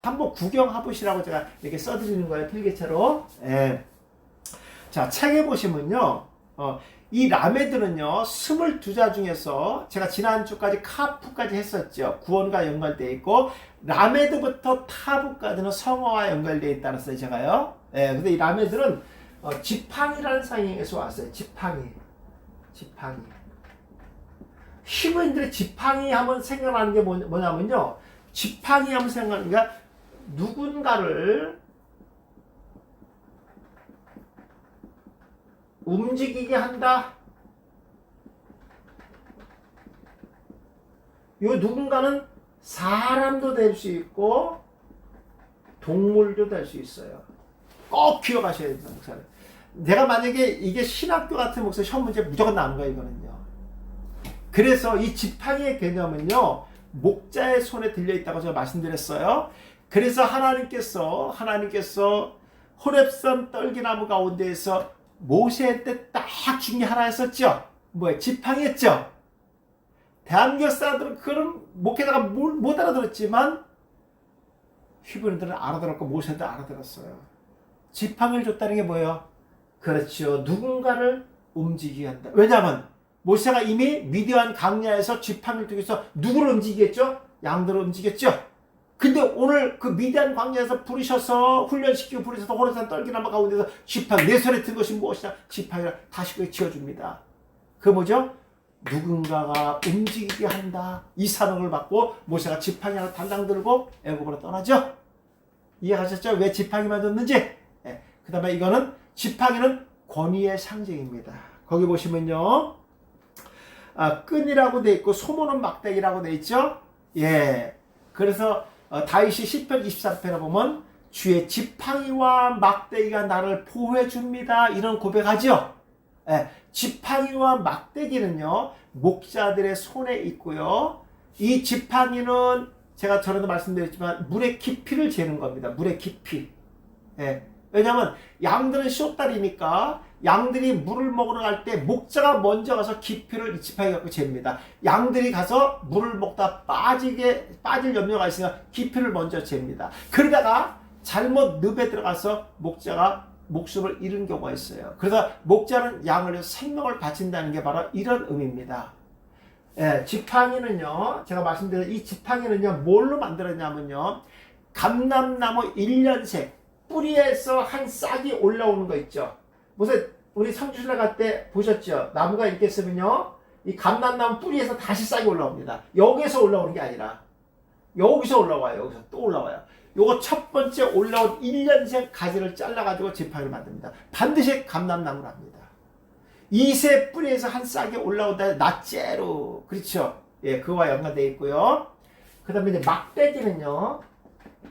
한번 구경해 보시라고 제가 이렇게 써드리는 거예요. 필기체로. 예. 자, 책에 보시면요. 이 라메드는요, 22자 중에서 제가 지난주까지 카프까지 했었죠. 구원과 연관되어 있고, 라메드부터 타브까지는 성어와 연결되어 있다고 했어요, 제가요. 예, 근데 이 라메드는 지팡이라는 상징에서 왔어요. 지팡이. 히브리인들이 지팡이 하면 생각나는 게 뭐냐면요. 지팡이 하면 생각나는 게 누군가를 움직이게 한다. 요 누군가는 사람도 될 수 있고 동물도 될 수 있어요. 꼭 기억하셔야 됩니다, 목사님. 내가 만약에 이게 신학교 같은 목사 시험 문제 무조건 나오는 거예요, 이거는요. 그래서 이 지팡이의 개념은요, 목자의 손에 들려있다고 제가 말씀드렸어요. 그래서 하나님께서 호렙산 떨기나무 가운데에서 모세 때 딱 중에 하나 했었죠. 뭐예요? 지팡이였죠. 대한민국 사람들은 그런 목회자가 못 알아들었지만 히브리들은 알아들었고 모세도 알아들었어요. 지팡이를 줬다는 게 뭐예요? 그렇죠. 누군가를 움직이게 한다. 왜냐하면 모세가 이미 미디안 강야에서 지팡이를 통해서 누구를 움직이겠죠? 양들을 움직였죠. 근데 오늘 그 미디안 광야에서 부르셔서 훈련시키고 부르셔서 호렙산 떨기나무 가운데서 지팡이 내 손에 든 것이 무엇이냐? 지팡이를 다시 그에 지어줍니다. 그 뭐죠? 누군가가 움직이게 한다. 이 사명을 받고 모세가 지팡이 하나 달랑 들고 애굽으로 떠나죠. 이해하셨죠? 왜 지팡이만 줬는지. 네. 그 다음에 이거는 지팡이는 권위의 상징입니다. 거기 보시면요, 끈이라고 돼 있고 소모는 막대기라고 돼 있죠. 예. 그래서 다윗이 시편 23편에 보면 주의 지팡이와 막대기가 나를 보호해 줍니다. 이런 고백하죠. 예, 지팡이와 막대기는요, 목자들의 손에 있고요. 이 지팡이는 제가 전에도 말씀드렸지만 물의 깊이를 재는 겁니다. 물의 깊이. 예. 왜냐하면 양들은 쇼다리니까 양들이 물을 먹으러 갈 때 목자가 먼저 가서 깊이를 이 지팡이 갖고 잽니다. 양들이 가서 물을 먹다 빠질 염려가 있으니까 깊이를 먼저 잽니다. 그러다가 잘못 늪에 들어가서 목자가 목숨을 잃은 경우가 있어요. 그래서 목자는 양을 위해서 생명을 바친다는 게 바로 이런 의미입니다. 예, 지팡이는요, 제가 말씀드린 이 지팡이는요, 뭘로 만들었냐면요, 감람나무 1년생 뿌리에서 한 싹이 올라오는 거 있죠. 무슨 우리 성주순례 갈 때 보셨죠? 나무가 이렇게 있으면요, 이 감람나무 뿌리에서 다시 싹이 올라옵니다. 여기서 올라오는 게 아니라 여기서 올라와요. 여기서 또 올라와요. 요거 첫 번째 올라온 1년생 가지를 잘라가지고 지팡이를 만듭니다. 반드시 감람나무를 합니다. 2세 뿌리에서 한 싹이 올라온다. 낫제로. 그렇죠? 예, 그와 연관되어 있고요. 그 다음에 이제 막대기는요,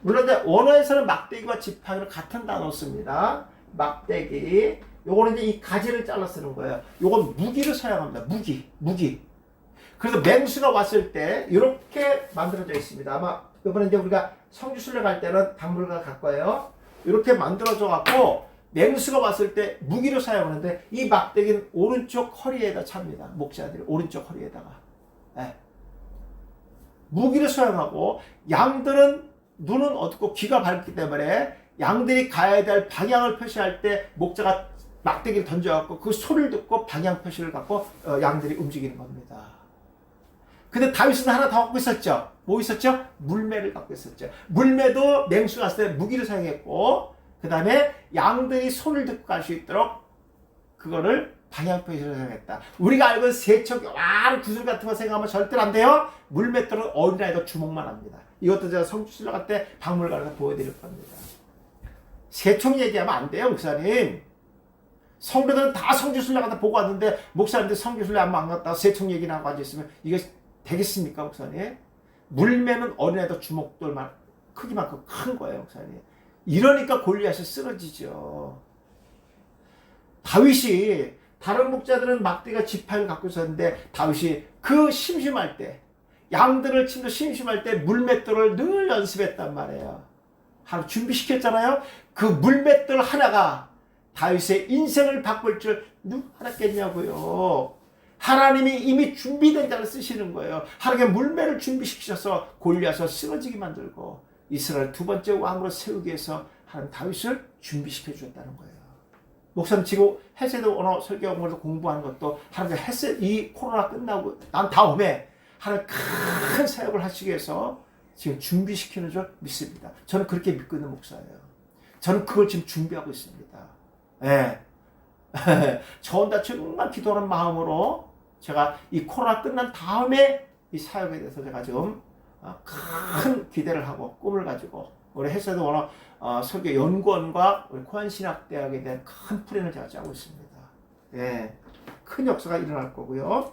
물론 원어에서는 막대기와 지팡이를 같은 단어 씁니다. 막대기. 요거는 이제 이 가지를 잘라 쓰는 거예요. 요건 무기를 사용합니다. 무기. 그래서 맹수가 왔을 때 이렇게 만들어져 있습니다. 아마 이번에 이제 우리가 성주순례 갈 때는 박물관 갈 거예요. 이렇게 만들어져 갖고 맹수가 왔을 때 무기로 사용하는데 이 막대기는 오른쪽 허리에다 찹니다. 목자들이 오른쪽 허리에다가. 네. 무기를 사용하고 양들은 눈은 어둡고 귀가 밝기 때문에 양들이 가야 될 방향을 표시할 때 목자가 막대기를 던져갖고 그 소리를 듣고 방향 표시를 갖고 양들이 움직이는 겁니다. 근데 다윗은 하나 더 갖고 있었죠. 뭐 있었죠? 물매를 갖고 있었죠. 물매도 맹수가 왔을 때 무기를 사용했고, 그 다음에 양들이 손을 듣고 갈 수 있도록 그거를 방향 표시를 사용했다. 우리가 알고 있는 세척, 구슬 같은 거 생각하면 절대로 안 돼요. 물맷돌은 어린아이도 주목만 합니다. 이것도 제가 성주순례 갈 때 박물관에서 보여드릴 겁니다. 세척 얘기하면 안 돼요, 목사님. 성도들은 다 성주순례 갔다 보고 왔는데 목사님들 성주순례 안 갔다 세척 얘기나 하고 앉아있으면 이게 되겠습니까, 목사님? 물매는 어린아이도 주먹돌만 크기만큼 큰 거예요, 목사님. 이러니까 골리앗이 쓰러지죠. 다윗이, 다른 목자들은 막대기가 지팡이를 갖고 있었는데 다윗이 그 심심할 때, 양들을 친다 심심할 때 물맷돌을 늘 연습했단 말이에요. 하루 준비시켰잖아요. 그 물맷돌 하나가 다윗의 인생을 바꿀 줄 누가 알았겠냐고요. 하나님이 이미 준비된 자를 쓰시는 거예요. 하나님의 물매를 준비시키셔서 골리앗을 쓰러지게 만들고 이스라엘 두 번째 왕으로 세우기 위해서 하나님 다윗을 준비시켜 주었다는 거예요. 목사님 지금 헤세드 언어 설교를 공부하는 것도 하나님 헤세드 이 코로나 끝나고 난 다음에 하나님 큰 사역을 하시기 위해서 지금 준비시키는 줄 믿습니다. 저는 그렇게 믿고 있는 목사예요. 저는 그걸 지금 준비하고 있습니다. 예. 저 혼자 정말 기도하는 마음으로 제가 이 코로나 끝난 다음에 이 사역에 대해서 제가 지금 큰 기대를 하고 꿈을 가지고 우리 헤세드 언어 설교 연구원과 우리 코안신학대학에 대한 큰 플랜을 제가 짜고 있습니다. 예, 큰 역사가 일어날 거고요.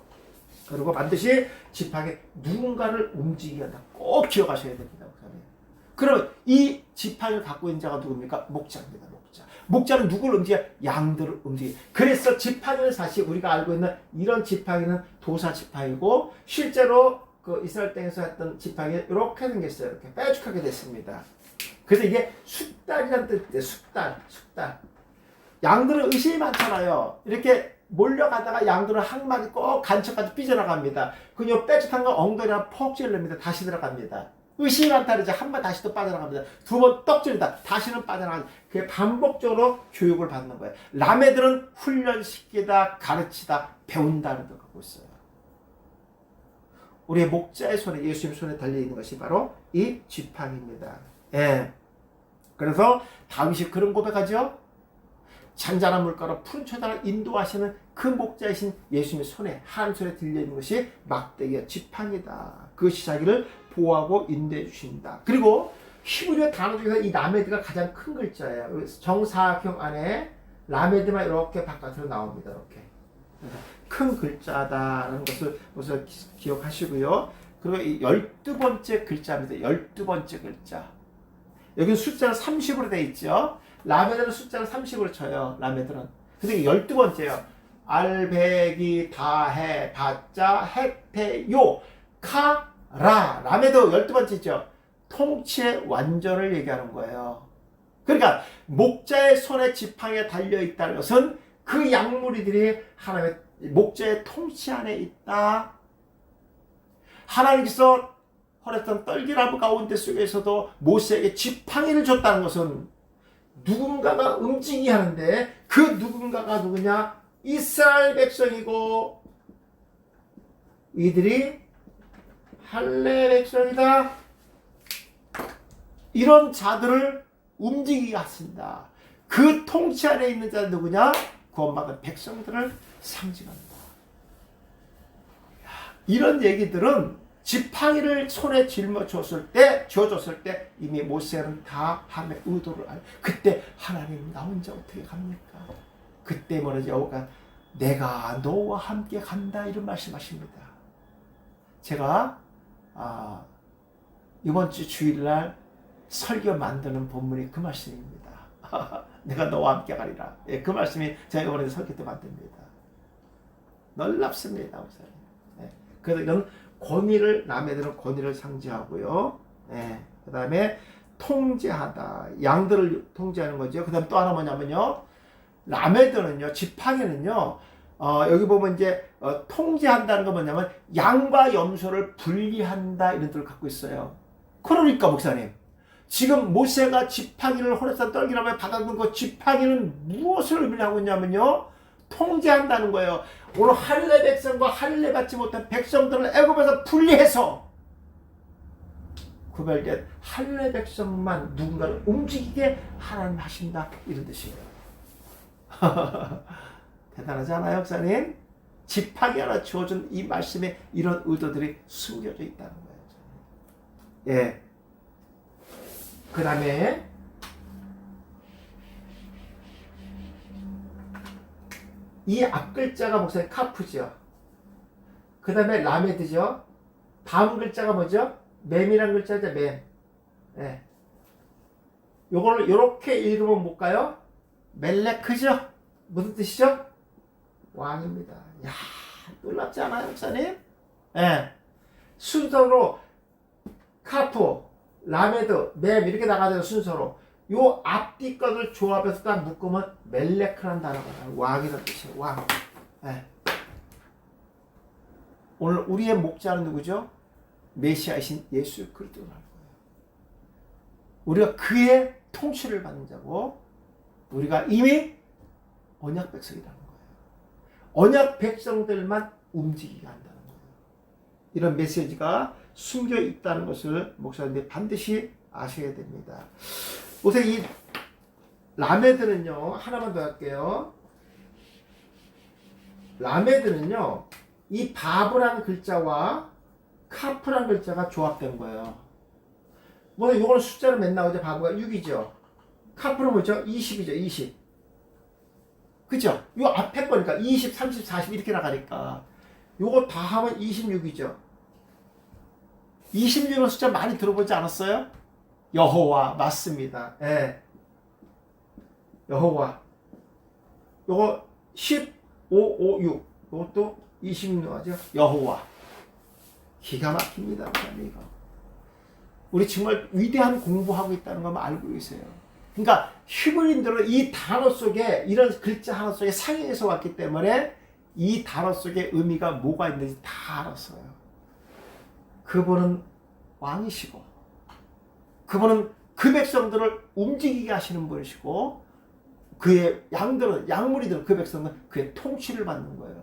그리고 반드시 지팡이 누군가를 움직이게 한다. 꼭 기억하셔야 됩니다. 그럼 이 지팡이를 갖고 있는 자가 누굽니까? 목자입니다. 목자. 목자는 누구를 움직여? 양들을 움직여. 그래서 지팡이는 사실 우리가 알고 있는 이런 지팡이는 도사 지팡이고 실제로 그 이스라엘 땅에서 했던 지팡이 이렇게 생겼어요. 이렇게 뾰족하게 됐습니다. 그래서 이게 숫달이라는 뜻이에요. 숫달. 양들은 의심이 많잖아요. 이렇게 몰려가다가 양들은 항막이 꼭 간척까지 삐져나갑니다. 그요 뾰족한 거 엉덩이랑 퍽 찔릅니다. 다시 들어갑니다. 의심이 많다 그러죠. 한 번 다시 또 빠져나갑니다. 두 번 떡 찔린다. 다시는 빠져나갑니다. 그게 반복적으로 교육을 받는 거예요. 라메들은 훈련시키다, 가르치다, 배운다는 걸 갖고 있어요. 우리의 목자의 손에, 예수님 손에 달려있는 것이 바로 이 지팡이입니다. 예. 그래서 다윗이 그런 고백하죠. 잔잔한 물가로 푸른 초단을 인도하시는 그 목자이신 예수님의 손에, 하나님 손에 들려있는 것이 막대기와 지팡이다. 그것이 자기를 보호하고 인도해 주신다. 그리고 히브리어 단어 중에서 이 라메드가 가장 큰 글자예요. 정사각형 안에 라메드만 이렇게 바깥으로 나옵니다. 이렇게. 큰 글자다라는 것을 우선 기억하시고요. 그리고 이 12번째 글자입니다. 12번째 글자. 여기는 숫자는 30으로 되어 있죠. 라메드는 숫자를 30으로 쳐요. 라메드는. 근데 12번째예요. 알배기 다해 바자 해태요 카라. 라메드 12번째죠. 통치의 완전을 얘기하는 거예요. 그러니까 목자의 손에 지팡이가 달려있다는 것은 그 양무리들이 하나님의 목자의 통치 안에 있다. 하나님께서 허락했던 떨기나무 가운데 속에서도 모세에게 지팡이를 줬다는 것은 누군가가 움직이게 하는데 그 누군가가 누구냐? 이스라엘 백성이고 이들이 할례 백성이다. 이런 자들을 움직이게 하신다. 그 통치 안에 있는 자는 누구냐? 구원받은 백성들을 상징한다. 이런 얘기들은 지팡이를 손에 쥐어줬을 때 이미 모세는 다 하나님의 의도를 알고 그때 하나님 나 혼자 어떻게 갑니까? 그때 뭐라지 여호가 내가 너와 함께 간다 이런 말씀하십니다. 제가 이번 주 주일날 설교 만드는 본문이 그 말씀입니다. 내가 너와 함께 가리라. 예, 그 말씀이 제가 이번에 설교 때 만듭니다. 놀랍습니다. 예, 그래서 이런 권위를 라메드는 권위를 상징하고요. 예, 그 다음에 통제하다. 양들을 통제하는 거죠. 그 다음에 또 하나 뭐냐면요. 라메드는요. 지팡이는요. 여기 보면 이제 통제한다는 건 뭐냐면 양과 염소를 분리한다 이런 뜻을 갖고 있어요. 그러니까 목사님 지금 모세가 지팡이를 호렙산 떨기나무에 받아둔 그 지팡이는 무엇을 의미하고 있냐면요. 통제한다는 거예요. 오늘 할례 백성과 할례 받지 못한 백성들을 애굽에서 분리해서 구별된 할례 백성만 누군가를 움직이게 하나님 하신다 이런 뜻이에요. 대단하지 않아요, 목사님? 지팡이 하나 주어준 이 말씀에 이런 의도들이 숨겨져 있다는 거예요. 예. 그 다음에 이 앞글자가 목사님 카프죠. 그 다음에 라메드죠. 다음 글자가 뭐죠? 맴이란 글자죠. 맴. 예. 요거를 이렇게 읽으면 뭘까요? 멜레크죠. 무슨 뜻이죠? 왕입니다. 야, 놀랍지 않아요, 목사님? 예. 순서로 카프, 라메드, 맴 이렇게 나가죠. 순서로. 요 앞뒤 것을 조합해서 딱 묶으면 멜레크라는 단어가 나와요. 왕이라는 뜻이에요. 왕. 예. 오늘 우리의 목자는 누구죠? 메시아이신 예수 그리스도라는 거예요. 우리가 그의 통치를 받는 자고 우리가 이미 언약 백성이라는 거예요. 언약 백성들만 움직이게 한다는 거예요. 이런 메시지가 숨겨 있다는 것을 목사님들이 반드시 아셔야 됩니다. 우선 이 라메드는요, 하나만 더 할게요. 라메드는요, 이 바브라는 글자와 카프라는 글자가 조합된 거예요. 뭐 이거는 숫자로 맨 나오죠. 바브가 6이죠. 카프는 뭐죠? 20이죠. 20. 그죠? 이 앞에 거니까 20, 30, 40 이렇게 나가니까 요거 다 하면 26이죠. 26은 숫자 많이 들어보지 않았어요? 여호와 맞습니다. 예. 여호와. 요거 10, 5, 5, 6. 요것도 26하죠. 여호와. 기가 막힙니다. 이거. 우리 정말 위대한 공부하고 있다는 것만 알고 계세요. 그러니까 히브리인들은 이 단어 속에 이런 글자 하나 속에 상해에서 왔기 때문에 이 단어 속에 의미가 뭐가 있는지 다 알았어요. 그분은 왕이시고 그분은 그 백성들을 움직이게 하시는 분이시고 그의 양들은 양무리들은 그 백성은 그의 통치를 받는 거예요.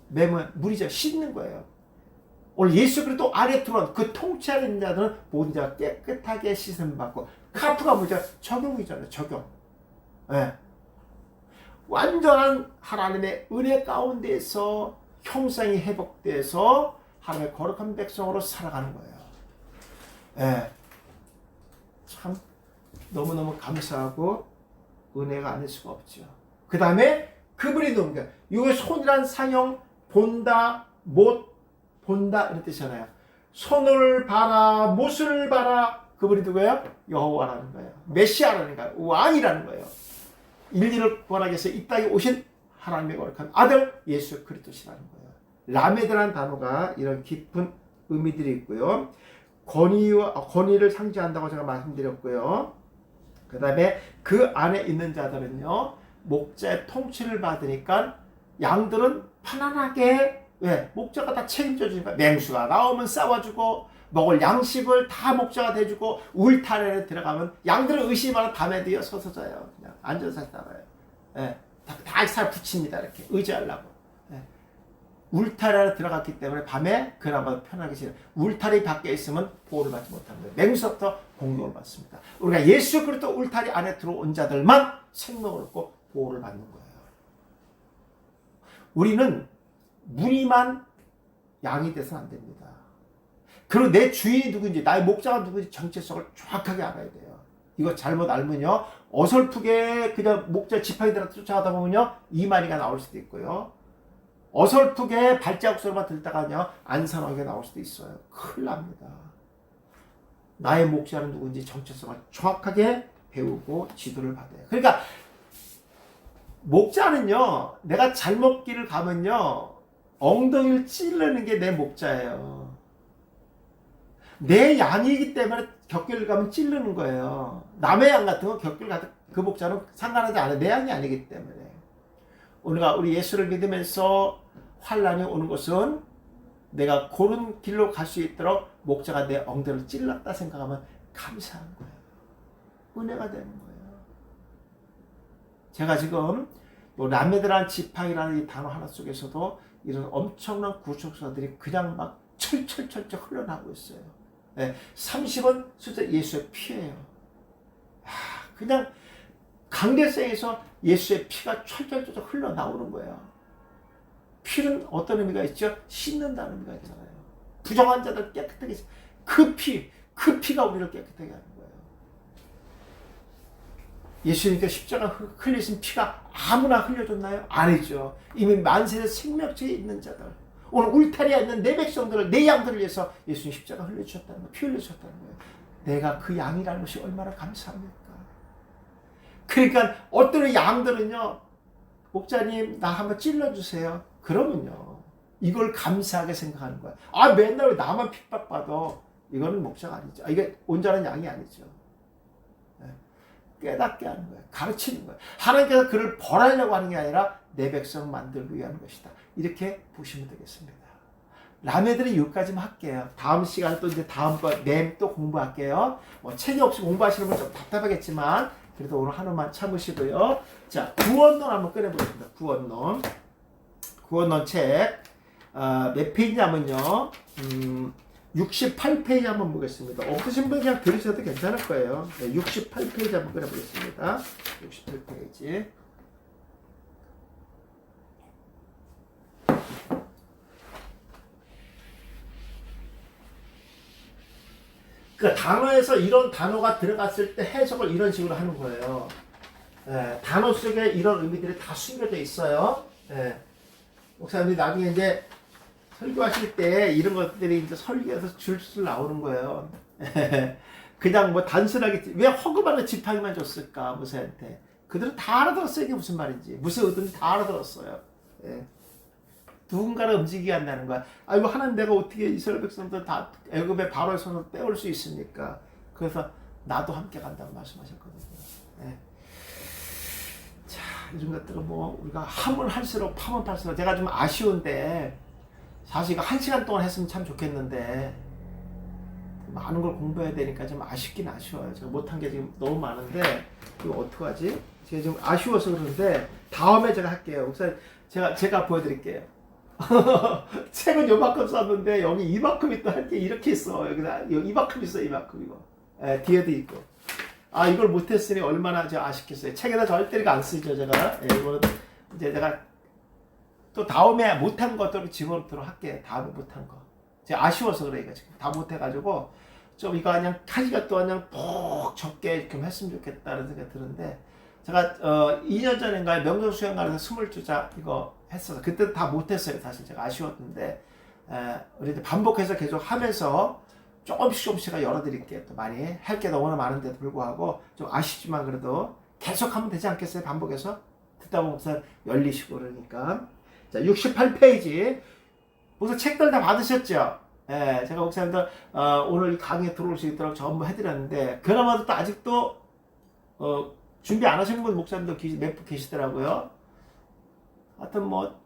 매면 물이죠. 씻는 거예요. 오늘 예수 그리스도 안에 들어온 그 통치하는 자들은 모든 자가 깨끗하게 씻음 받고 카프가 뭐죠? 적용이잖아요. 적용. 네. 완전한 하나님의 은혜 가운데서 형상이 회복돼서 하나님의 거룩한 백성으로 살아가는 거예요. 네. 참 너무너무 감사하고 은혜가 아닐 수가 없죠. 그 다음에 그분이 누군가? 이거 손이란 상형 본다 못 본다 이런 뜻이잖아요. 손을 봐라 못을 봐라. 그분이 누구예요? 여호와라는 거예요. 메시아라는 거예요. 왕이라는 거예요. 인류를 구원하기 위해서 이 땅에 오신 하나님의 거룩한 아들 예수 그리스도시라는 거예요. 라메드라는 단어가 이런 깊은 의미들이 있고요. 권위를 상징한다고 제가 말씀드렸고요. 그 다음에 그 안에 있는 자들은요, 목자의 통치를 받으니까 양들은 편안하게 왜? 목자가 다 책임져 주니까 맹수가 나오면 싸워주고 먹을 양식을 다 목자가 대주고 울타리에 들어가면 양들은 의심하는 밤에 되어 서서 자요. 그냥 앉아서 살아요. 예, 다 살 붙입니다. 이렇게 의지하려고. 예. 울타리에 들어갔기 때문에 밤에 그나마 편하게 지내요. 울타리 밖에 있으면 보호를 받지 못합니다. 맹수부터 공격을 받습니다. 우리가 예수 그리스도 울타리 안에 들어온 자들만 생명을 얻고 보호를 받는 거예요. 우리는 무늬만 양이 돼서는 안 됩니다. 그리고 내 주인이 누구인지, 나의 목자가 누구인지 정체성을 정확하게 알아야 돼요. 이거 잘못 알면요, 어설프게 그냥 목자 지팡이들한테 쫓아가다 보면요, 이만희가 나올 수도 있고요. 어설프게 발자국 소리만 듣다가요, 안산하게 나올 수도 있어요. 큰일 납니다. 나의 목자는 누구인지 정체성을 정확하게 배우고 지도를 받아요. 그러니까 목자는요, 내가 잘못 길을 가면요, 엉덩이를 찌르는 게 내 목자예요. 내 양이기 때문에 곁길을 가면 찌르는 거예요. 남의 양 같은 건 곁길 가도 그 목자는 상관하지 않아요. 내 양이 아니기 때문에. 우리 예수를 믿으면서 환란이 오는 것은 내가 고른 길로 갈 수 있도록 목자가 내 엉덩이를 찔렀다 생각하면 감사한 거예요. 은혜가 되는 거예요. 제가 지금 라메드란 지팡이라는 이 단어 하나 속에서도 이런 엄청난 구속사들이 그냥 막 철철철철 흘러나오고 있어요. 네, 30은 숫자 예수의 피예요. 그냥 강대상에서 예수의 피가 철철철철 흘러나오는 거예요. 피는 어떤 의미가 있죠? 씻는다는 의미가 있잖아요. 부정한 자들 깨끗하게, 그 피가 우리를 깨끗하게 하는 거예요. 예수님께 십자가 흘리신 피가 아무나 흘려줬나요? 아니죠. 이미 만세의 생명체에 있는 자들, 오늘 울타리에 있는 내 백성들을, 내 양들을 위해서 예수님 십자가 흘려주셨다는 거예요. 피 흘려주셨다는 거예요. 내가 그 양이라는 것이 얼마나 감사합니까? 그러니까 어떤 양들은요, 목자님 나 한번 찔러주세요. 그러면요, 이걸 감사하게 생각하는 거야. 맨날 왜 나만 핍박받아. 이거는 목자가 아니죠. 이게 온전한 양이 아니죠. 깨닫게 하는 거예요. 가르치는 거예요. 하나님께서 그를 벌하려고 하는 게 아니라 내 백성을 만들기 위한 것이다. 이렇게 보시면 되겠습니다. 라메들이 여기까지만 할게요. 다음 시간 또 이제 다음 거 램 또 공부할게요. 뭐 책이 없이 공부하시는 분 좀 답답하겠지만 그래도 오늘 하루만 참으시고요. 자, 구원론 한번 꺼내보겠습니다. 구원론 책 몇 페이지냐면요. 68페이지 한번 보겠습니다. 없으신 분 그냥 들으셔도 괜찮을 거예요. 네, 68페이지 한번 꺼내보겠습니다. 68페이지. 그 단어에서 이런 단어가 들어갔을 때 해석을 이런 식으로 하는 거예요. 예, 단어 속에 이런 의미들이 다 숨겨져 있어요. 예, 목사님이 나중에 이제 설교하실 때 이런 것들이 이제 설교에서 줄줄 나오는 거예요. 그냥 뭐 단순하게 왜 허그반의 지팡이만 줬을까 모세한테. 그들은 다 알아들었어요. 이게 무슨 말인지 무슨 의도인지 다 알아들었어요. 예. 누군가를 움직이게 한다는 거야. 아이고 하나님 내가 어떻게 이스라엘 백성들 다 애굽의 바로의 손으로 떼올 수 있습니까? 그래서 나도 함께 간다고 말씀하셨거든요. 예. 자, 이런 것들은 뭐 우리가 함을 할수록 파면 팔수록 제가 좀 아쉬운데 사실 이거 1시간 동안 했으면 참 좋겠는데 많은 걸 공부해야 되니까 좀 아쉽긴 아쉬워요. 제가 못한 게 지금 너무 많은데 이거 어떡하지? 제가 좀 아쉬워서 그러는데 다음에 제가 할게요. 목사님 제가 보여드릴게요. 책은 요만큼 썼는데 여기 이만큼이 또 할 게 이렇게 있어. 여기다 이만큼 있어. 이만큼 이거. 예, 뒤에도 있고. 아 이걸 못했으니 얼마나 저 아쉽겠어요. 책에다 절대 안 쓰죠 제가. 예, 이거는 이제 내가 또 다음에 못한 것들을 집어넣도록 할게. 다음에 못한 거. 제가 아쉬워서 그래. 이거 지금 다 못해가지고 좀 이거 그냥 한 시간 동안 그냥 푹 적게 좀 했으면 좋겠다는 생각이 드는데 제가 2년 전인가 명정수행관에서 22자 이거 했어서 그때 다 못했어요. 사실 제가 아쉬웠는데 우리 반복해서 계속 하면서 조금씩 열어드릴게요. 또 많이 할 게 너무나 많은데도 불구하고 좀 아쉽지만 그래도 계속 하면 되지 않겠어요? 반복해서 듣다 보면 열리시고 그러니까. 자, 68페이지. 목사 책들 다 받으셨죠? 예, 제가 목사님들 오늘 강의에 들어올 수 있도록 전부 해드렸는데 그나마도 또 아직도 준비 안 하시는 분 목사님도 몇 분 계시더라고요. 하여튼 뭐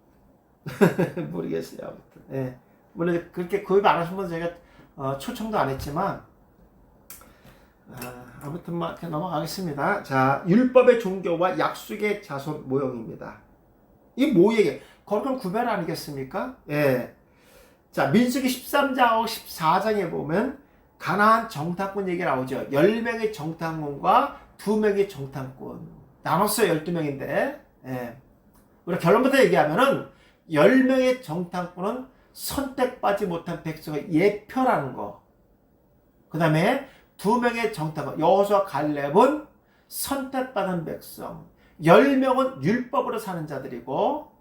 모르겠어요. 아무튼 예. 물론 그렇게 구입 안 하신 분 제가 초청도 안 했지만 아무튼 뭐 그냥 넘어가겠습니다. 자, 율법의 종교와 약속의 자손 모형입니다. 이 모형이 거룩한 구별 아니겠습니까? 예. 자, 민수기 13장하고 14장에 보면 가나안 정탐꾼 얘기 나오죠. 10명의 정탐꾼과 2명의 정탐꾼. 나눴어요. 12명인데. 예. 우리 결론부터 얘기하면은 10명의 정탐꾼은 선택받지 못한 백성의 예표라는 거. 그 다음에 2명의 정탐꾼, 여호수아 갈렙은 선택받은 백성. 10명은 율법으로 사는 자들이고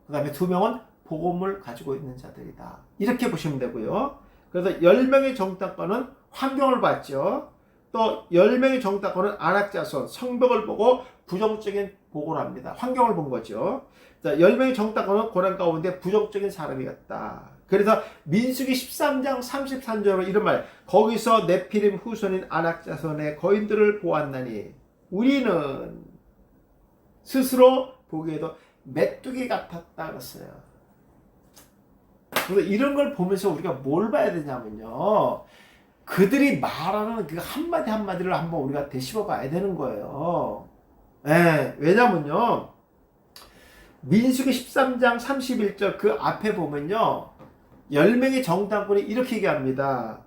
그 다음에 2명은 복음을 가지고 있는 자들이다. 이렇게 보시면 되고요. 그래서 10명의 정탐꾼은 환경을 봤죠. 또 10명의 정탐꾼은 안악자손, 성벽을 보고 부정적인 보고를 합니다. 환경을 본 거죠. 자, 10명의 정탐꾼은 고난 가운데 부정적인 사람이었다. 그래서 민수기 13장 33절로 이런 말, 거기서 네피림 후손인 안악자손의 거인들을 보았나니 우리는 스스로 보기에도 메뚜기 같았다 그랬어요. 그래서 이런 걸 보면서 우리가 뭘 봐야 되냐면요. 그들이 말하는 그 한마디 한마디를 한번 우리가 되씹어 봐야 되는 거예요. 예, 왜냐면요. 민수기 13장 31절 그 앞에 보면요. 10명의 정탐꾼이 이렇게 얘기합니다.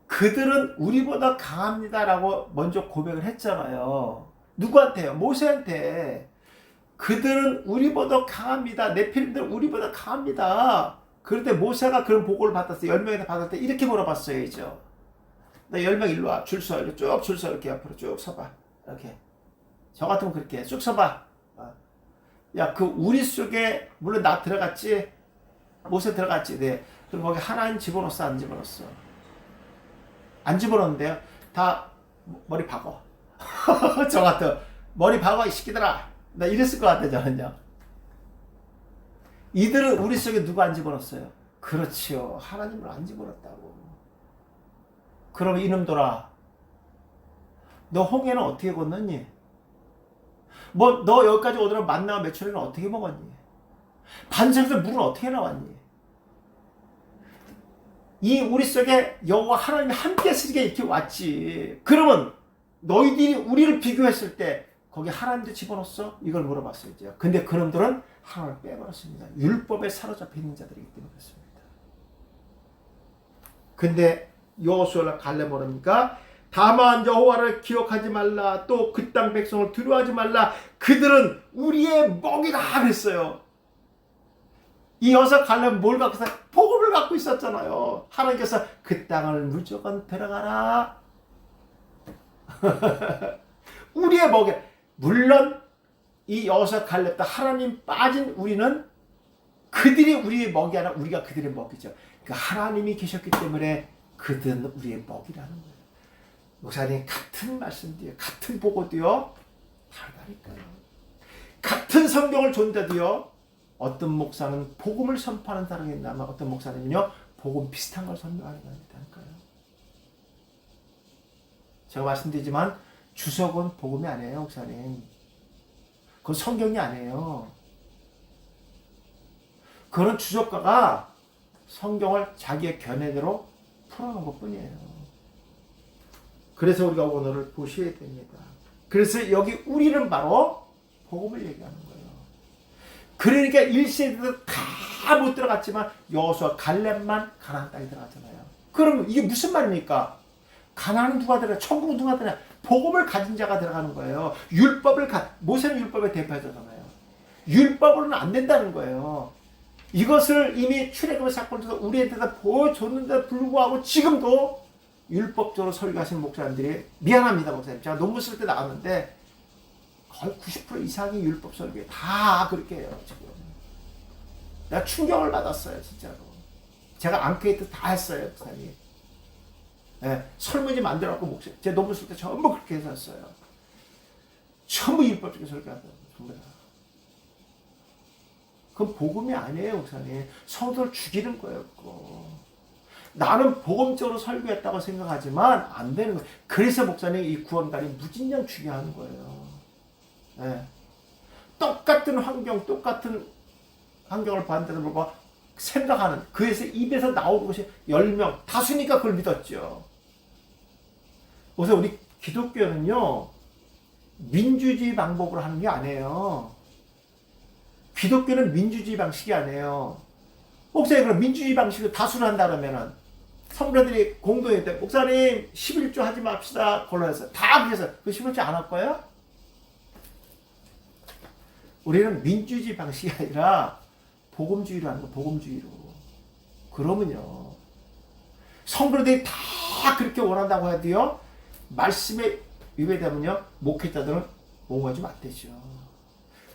그들은 우리보다 강합니다라고 먼저 고백을 했잖아요. 누구한테요? 모세한테. 그들은 우리보다 강합니다. 네피림들 우리보다 강합니다. 그런데 모세가 그런 보고를 받았어요. 10명한테 받을 때 이렇게 물어봤어야죠. 나 10명 일로 와. 줄 서. 이렇게 쭉 줄 서. 이렇게 옆으로 쭉 서봐. 이렇게. 저 같으면 그렇게 해. 쭉 서봐. 야, 그 우리 속에 물론 나 들어갔지? 모세 들어갔지? 네. 그럼 거기 하나님 집어넣었어? 안 집어넣었어? 안 집어넣는데요. 다 머리 박어. 저 같아. 머리 박어 이 새끼들아. 나 이랬을 것 같아 저는요. 이들은 우리 속에 누가 안 집어넣었어요? 그렇지요. 하나님을 안 집어넣었다고. 그럼 이놈들아, 너 홍해는 어떻게 건넜니? 뭐 너 여기까지 오더라 만나와 메추리는 어떻게 먹었니? 반석에서 물은 어떻게 나왔니? 이 우리 속에 여호와 하나님이 함께 쓰리게 이렇게 왔지. 그러면 너희들이 우리를 비교했을 때 거기 하나님도 집어넣었어? 이걸 물어봤어요. 근데 그놈들은 하나님을 빼버렸습니다. 율법에 사로잡혀 있는 자들이기 때문에 그렇습니다. 근데 여호수아가 갈렙 모릅니까? 다만 여호와를 기억하지 말라. 또 그 땅 백성을 두려워하지 말라. 그들은 우리의 먹이다 그랬어요. 이 여섯 갈렙은 뭘 갖고 있어? 복음을 갖고 있었잖아요. 하나님께서 그 땅을 무조건 들어가라. 우리의 먹이. 물론 이 여섯 갈렙도 하나님 빠진 우리는 그들이 우리의 먹이 아니라 우리가 그들의 먹이죠. 그러니까 하나님이 계셨기 때문에 그들은 우리의 먹이라는 거예요. 목사님 같은 말씀도요, 같은 보고도요 다르다니까요. 같은 성경을 존재도요, 어떤 목사는 복음을 선포하는 사람이 있나면 어떤 목사님은요 복음 비슷한 걸 선포하는 거니까요. 제가 말씀드리지만 주석은 복음이 아니에요, 목사님. 그건 성경이 아니에요. 그런 주석가가 성경을 자기의 견해대로 풀어놓은 것 뿐이에요. 그래서 우리가 오늘을 보셔야 됩니다. 그래서 여기 우리는 바로 복음을 얘기하는 거예요. 그러니까 1세대도 다 못 들어갔지만 여호수아 갈렙만 가나안 땅에 들어갔잖아요. 그럼 이게 무슨 말입니까? 가나안은 누가 들어가? 천국은 누가 들어가? 복음을 가진 자가 들어가는 거예요. 모세는 율법의 대표자잖아요. 율법으로는 안 된다는 거예요. 이것을 이미 출애굽의 사건에서 우리한테다 보여줬는데 불구하고 지금도 율법적으로 설교하시는 목사님들이, 미안합니다 목사님, 제가 논문 쓸 때 나왔는데 거의 90% 이상이 율법 설교에 다 그렇게 해요. 지금 내가 충격을 받았어요, 진짜로. 제가 앙케이트 다 했어요, 목사님. 네, 설문지 만들어갖고 목사님 제 논문 쓸 때 전부 그렇게 해서 했어요. 전부 율법적인 설교하더라고요, 전부 다. 그건 복음이 아니에요, 목사님. 성도를 죽이는 거예요, 그거. 나는 복음적으로 설교했다고 생각하지만 안 되는 거예요. 그래서 목사님 이 구원관이 무진장 중요한 거예요. 네. 똑같은 환경을 봤는데도 불구하고 생각하는, 그에서 입에서 나오는 것이 10명, 다수니까 그걸 믿었죠. 그래서 우리 기독교는요, 민주주의 방법으로 하는 게 아니에요. 기독교는 민주주의 방식이 아니에요. 목사님, 그럼 민주주의 방식을 다수를 한다 그러면은 성도들이 공동회 때 목사님 11조 하지 맙시다 그걸로 해서 다 그래서 그 11조 안 할 거예요? 우리는 민주주의 방식이 아니라 복음주의로 하는 거, 복음주의로. 그러면요, 성도들이 다 그렇게 원한다고 해도요, 말씀에 위배되면요, 목회자들은 옹호하지 안 되죠.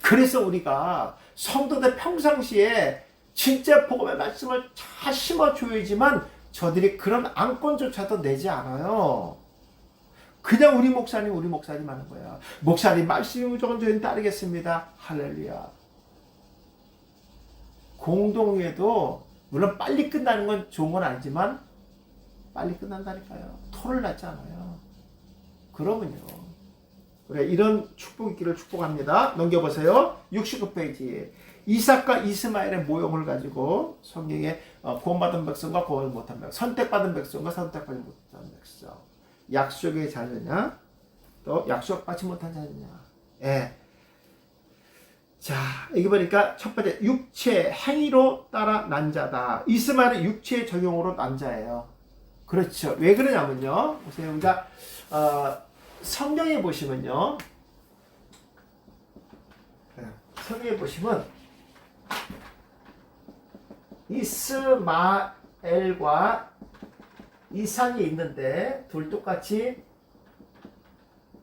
그래서 우리가 성도들 평상시에 진짜 복음의 말씀을 잘 심어줘야지만 저들이 그런 안건조차도 내지 않아요. 그냥 우리 목사님 하는 거야. 목사님 말씀이 무조건 저희는 따르겠습니다. 할렐루야. 공동회도 물론 빨리 끝나는 건 좋은 건 아니지만 빨리 끝난다니까요. 토를 낳지 않아요. 그러면요, 그래, 이런 축복 있기를 축복합니다. 넘겨보세요. 69페이지. 이삭과 이스마엘의 모형을 가지고 성경에 구원받은 백성과 구원 못한 백성, 선택받은 백성과 선택받지 못한 백성, 약속의 자녀냐 또 약속받지 못한 자녀냐. 예. 자, 여기 보니까 첫 번째, 육체 행위로 따라 난 자다. 이스마엘은 육체의 적용으로 난 자예요. 그렇죠. 왜 그러냐면요, 보세요. 우리가 성경에 보시면요, 성경에 보시면 이스마엘과 이삭이 있는데 둘 똑같이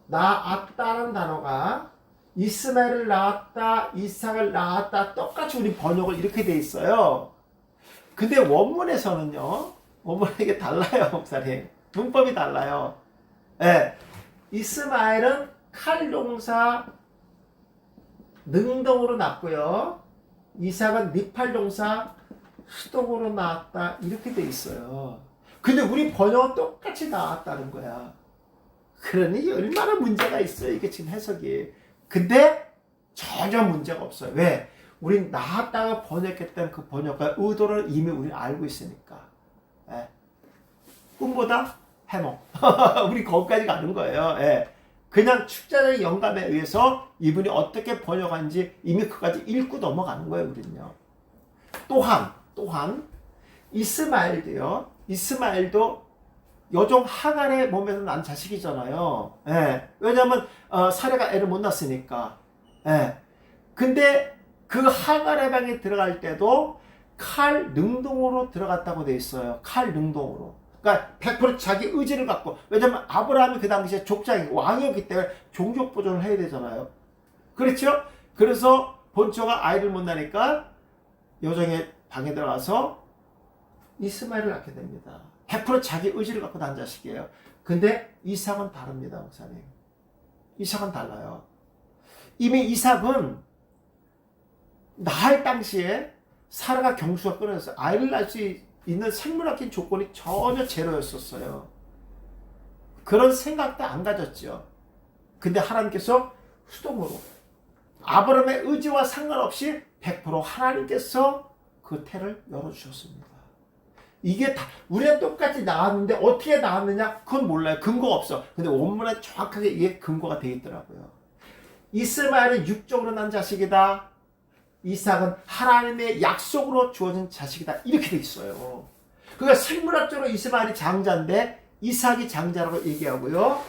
낳았다는 단어가 이스마엘을 낳았다, 이삭을 낳았다, 똑같이 우리 번역을 이렇게 돼 있어요. 근데 원문에서는요, 원문에 이게 달라요, 목사님. 문법이 달라요. 예. 이스마엘은 칼종사 능동으로 낳고요, 이삭은 니팔종사 수동으로 낳았다, 이렇게 돼 있어요. 근데 우리 번역은 똑같이 나왔다는 거야. 그러니 얼마나 문제가 있어요, 이게 지금 해석이. 근데 전혀 문제가 없어요. 왜? 우린 낳았다가 번역했다는 그 번역과 의도를 이미 우리는 알고 있으니까. 예. 꿈보다 해몽. 우리 거기까지 가는 거예요. 예. 그냥 축자적인 영감에 의해서 이분이 어떻게 번역한지 이미 그까지 읽고 넘어가는 거예요, 우리는요. 또한 이스마엘도요. 이스마엘도 여종 하갈의 몸에서 난 자식이잖아요. 예. 왜냐하면 사레가 애를 못 낳았으니까. 예. 근데 그 하갈의 방에 들어갈 때도 칼 능동으로 들어갔다고 돼 있어요. 칼 능동으로. 그러니까 100% 자기 의지를 갖고. 왜냐면 아브라함이 그 당시에 족장이 왕이었기 때문에 종족 보존을 해야 되잖아요. 그렇죠? 그래서 본초가 아이를 못 낳으니까 여종의 방에 들어가서 이스마엘을 낳게 됩니다. 100% 자기 의지를 갖고 난 자식이에요. 근데 이삭은 다릅니다, 목사님. 이삭은 달라요. 이미 이삭은 낳을 당시에 사라가 경수가 끊어졌어요. 아이를 낳을 수 있는 생물학적인 조건이 전혀 제로였었어요. 그런 생각도 안 가졌죠. 근데 하나님께서 수동으로 아브라함의 의지와 상관없이 100% 하나님께서 그 태를 열어주셨습니다. 이게 다 우리가 똑같이 나왔는데 어떻게 나왔느냐? 그건 몰라요. 근거가 없어. 근데 원문에 정확하게 이게 근거가 되어 있더라고요. 이스마엘은 육적으로 난 자식이다. 이삭은 하나님의 약속으로 주어진 자식이다. 이렇게 돼 있어요. 그러니까 생물학적으로 이스마엘이 장자인데 이삭이 장자라고 얘기하고요.